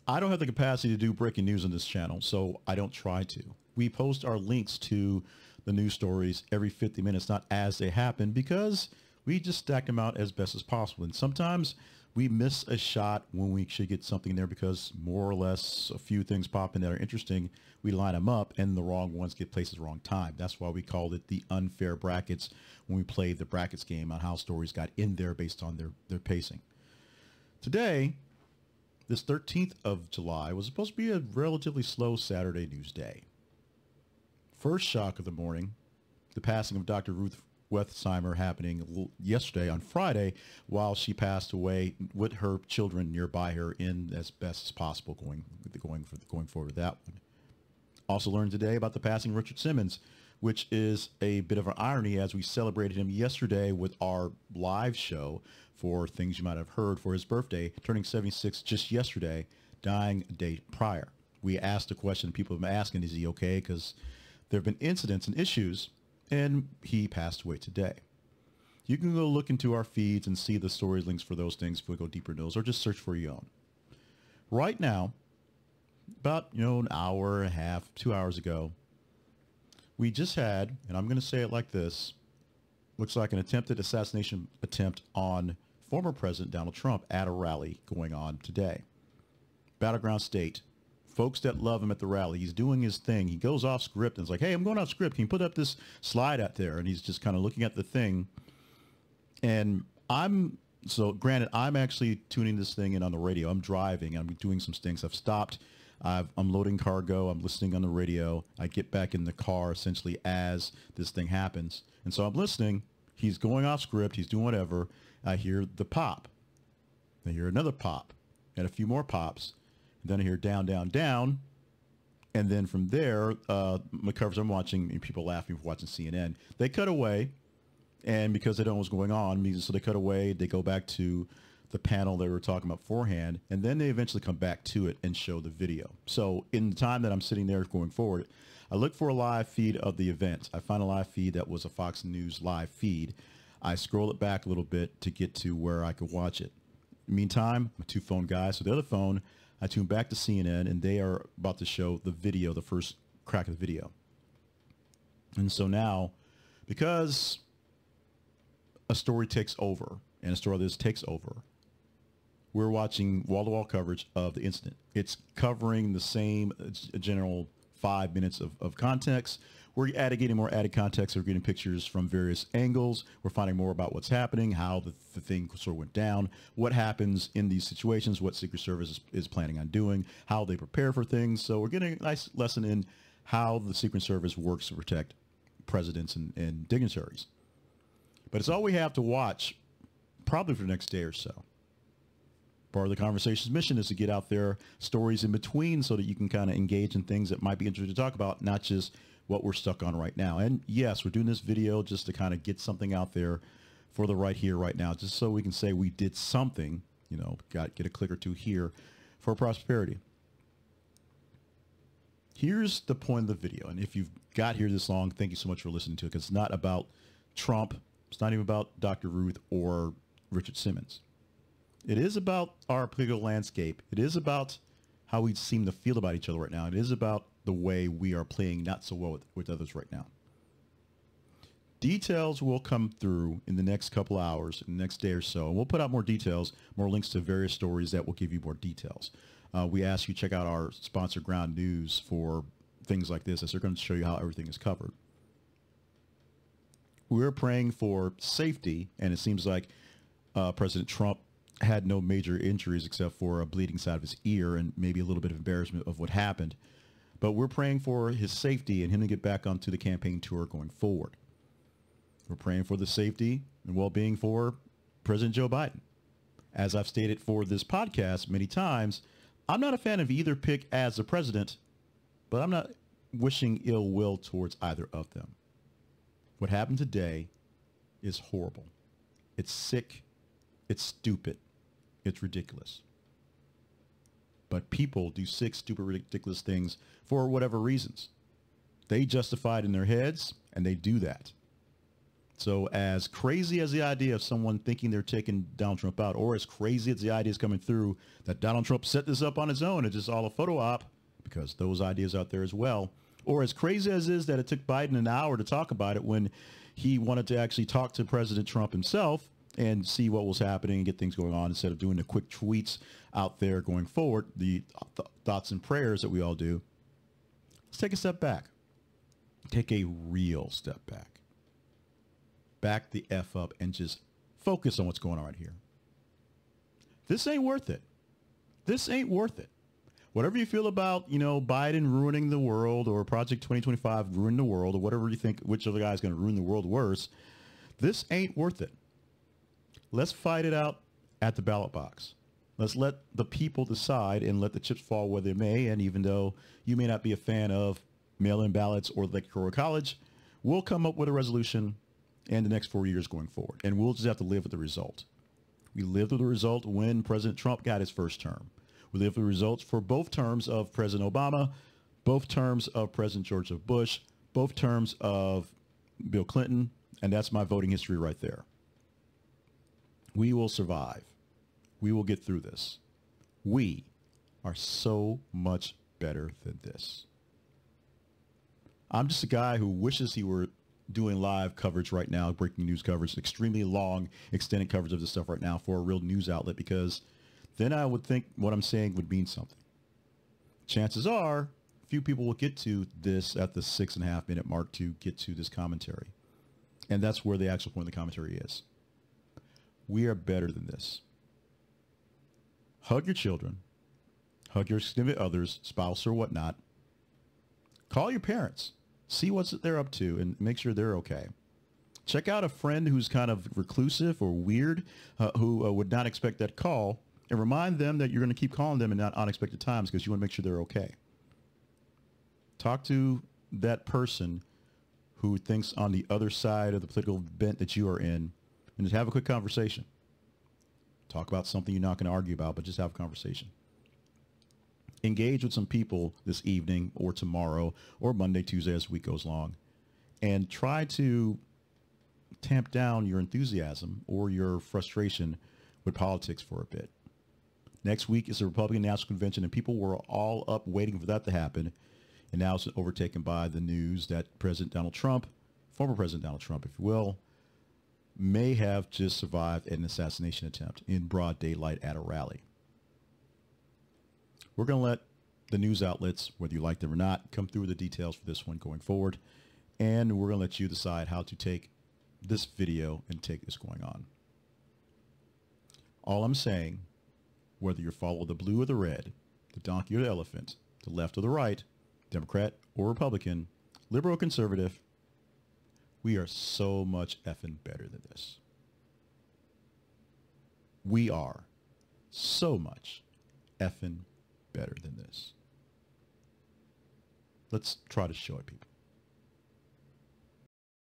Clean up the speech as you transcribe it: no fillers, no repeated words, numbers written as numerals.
I don't have the capacity to do breaking news on this channel, so I don't try to. We post our links to the news stories every 50 minutes, not as they happen, because we just stack them out as best as possible. And sometimes we miss a shot when we should get something there because more or less a few things pop in that are interesting. We line them up and the wrong ones get placed at the wrong time. That's why we called it the unfair brackets when we played the brackets game on how stories got in there based on their pacing. Today, this 13th of July, was supposed to be a relatively slow Saturday news day. First shock of the morning, the passing of Dr. Ruth Wertheimer happening yesterday on Friday, while she passed away with her children nearby her in as best as possible going forward with that one. Also learned today about the passing of Richard Simmons, which is a bit of an irony as we celebrated him yesterday with our live show for things you might have heard for his birthday, turning 76 just yesterday, dying a day prior. We asked the question people have been asking, is he okay? Because there have been incidents and issues, and he passed away today. You can go look into our feeds and see the story links for those things if we go deeper into those, or just search for your own. Right now, about an hour and a half, 2 hours ago, we just had, and I'm going to say it like this, looks like an attempted assassination attempt on former President Donald Trump at a rally going on today. Battleground State. Folks that love him at the rally. He's doing his thing. He goes off script and is like, hey, I'm going off script. Can you put up this slide out there? And he's just kind of looking at the thing. And so granted, I'm actually tuning this thing in on the radio. I'm driving. I'm doing some things. I've stopped. I'm loading cargo. I'm listening on the radio. I get back in the car essentially as this thing happens. And so I'm listening. He's going off script. He's doing whatever. I hear the pop. I hear another pop and a few more pops. Then I hear down, down, down. And then from there, my covers I'm watching, and people laughing for watching CNN. They cut away, and because they don't know what's going on, so they cut away, they go back to the panel they were talking about beforehand, and then they eventually come back to it and show the video. So in the time that I'm sitting there going forward, I look for a live feed of the event. I find a live feed that was a Fox News live feed. I scroll it back a little bit to get to where I could watch it. Meantime, I'm a two-phone guy, so the other phone, I tune back to CNN, and they are about to show the video, the first crack of the video. And so now, because a story takes over, and a story like this takes over, we're watching wall-to-wall coverage of the incident. It's covering the same general 5 minutes of context. We're getting more added context. We're getting pictures from various angles. We're finding more about what's happening, how the thing sort of went down, what happens in these situations, what Secret Service is planning on doing, how they prepare for things. So we're getting a nice lesson in how the Secret Service works to protect presidents and dignitaries. But it's all we have to watch probably for the next day or so. Part of the conversation's mission is to get out there stories in between so that you can kind of engage in things that might be interesting to talk about, not just what we're stuck on right now. And yes, we're doing this video just to kind of get something out there for the right here, right now, just so we can say we did something, get a click or two here for prosperity. Here's the point of the video. And if you've got here this long, thank you so much for listening to it, because it's not about Trump. It's not even about Dr. Ruth or Richard Simmons. It is about our political landscape. It is about how we seem to feel about each other right now. It is about the way we are playing not so well with others right now. Details will come through in the next couple hours, in the next day or so, and we'll put out more details, more links to various stories that will give you more details. We ask you to check out our sponsor Ground News for things like this, as they're going to show you how everything is covered. We're praying for safety, and it seems like President Trump had no major injuries except for a bleeding side of his ear and maybe a little bit of embarrassment of what happened. But we're praying for his safety and him to get back onto the campaign tour going forward. We're praying for the safety and well-being for President Joe Biden. As I've stated for this podcast many times, I'm not a fan of either pick as the president, but I'm not wishing ill will towards either of them. What happened today is horrible. It's sick. It's stupid. It's ridiculous. But people do sick, stupid, ridiculous things for whatever reasons. They justify it in their heads, and they do that. So as crazy as the idea of someone thinking they're taking Donald Trump out, or as crazy as the idea is coming through that Donald Trump set this up on his own, it's just all a photo op, because those ideas out there as well, or as crazy as is that it took Biden an hour to talk about it when he wanted to actually talk to President Trump himself and see what was happening and get things going on instead of doing the quick tweets out there going forward, the thoughts and prayers that we all do. Let's take a step back. Take a real step back. Back the F up and just focus on what's going on right here. This ain't worth it. This ain't worth it. Whatever you feel about, Biden ruining the world or Project 2025 ruining the world or whatever you think, which other guy is going to ruin the world worse, this ain't worth it. Let's fight it out at the ballot box. Let's let the people decide and let the chips fall where they may. And even though you may not be a fan of mail-in ballots or the electoral college, we'll come up with a resolution in the next 4 years going forward. And we'll just have to live with the result. We lived with the result when President Trump got his first term. We lived with the results for both terms of President Obama, both terms of President George W. Bush, both terms of Bill Clinton, and that's my voting history right there. We will survive. We will get through this. We are so much better than this. I'm just a guy who wishes he were doing live coverage right now, breaking news coverage, extremely long, extended coverage of this stuff right now for a real news outlet, because then I would think what I'm saying would mean something. Chances are few people will get to this at the 6.5 minute mark to get to this commentary. And that's where the actual point of the commentary is. We are better than this. Hug your children, hug your significant others, spouse or whatnot. Call your parents. See what they're up to and make sure they're okay. Check out a friend who's kind of reclusive or weird, who would not expect that call, and remind them that you're going to keep calling them in not unexpected times because you want to make sure they're okay. Talk to that person who thinks on the other side of the political bent that you are in, and just have a quick conversation. Talk about something you're not going to argue about, but just have a conversation. Engage with some people this evening or tomorrow or Monday, Tuesday as the week goes along, and try to tamp down your enthusiasm or your frustration with politics for a bit. Next week is the Republican National Convention, and people were all up waiting for that to happen, and now it's overtaken by the news that President Donald Trump, former President Donald Trump, if you will, may have just survived an assassination attempt in broad daylight at a rally. We're going to let the news outlets, whether you like them or not, come through with the details for this one going forward. And we're going to let you decide how to take this video and take this going on. All I'm saying, whether you follow the blue or the red, the donkey or the elephant, the left or the right, Democrat or Republican, liberal or conservative, we are so much effing better than this. We are so much effing better than this. Let's try to show it, people.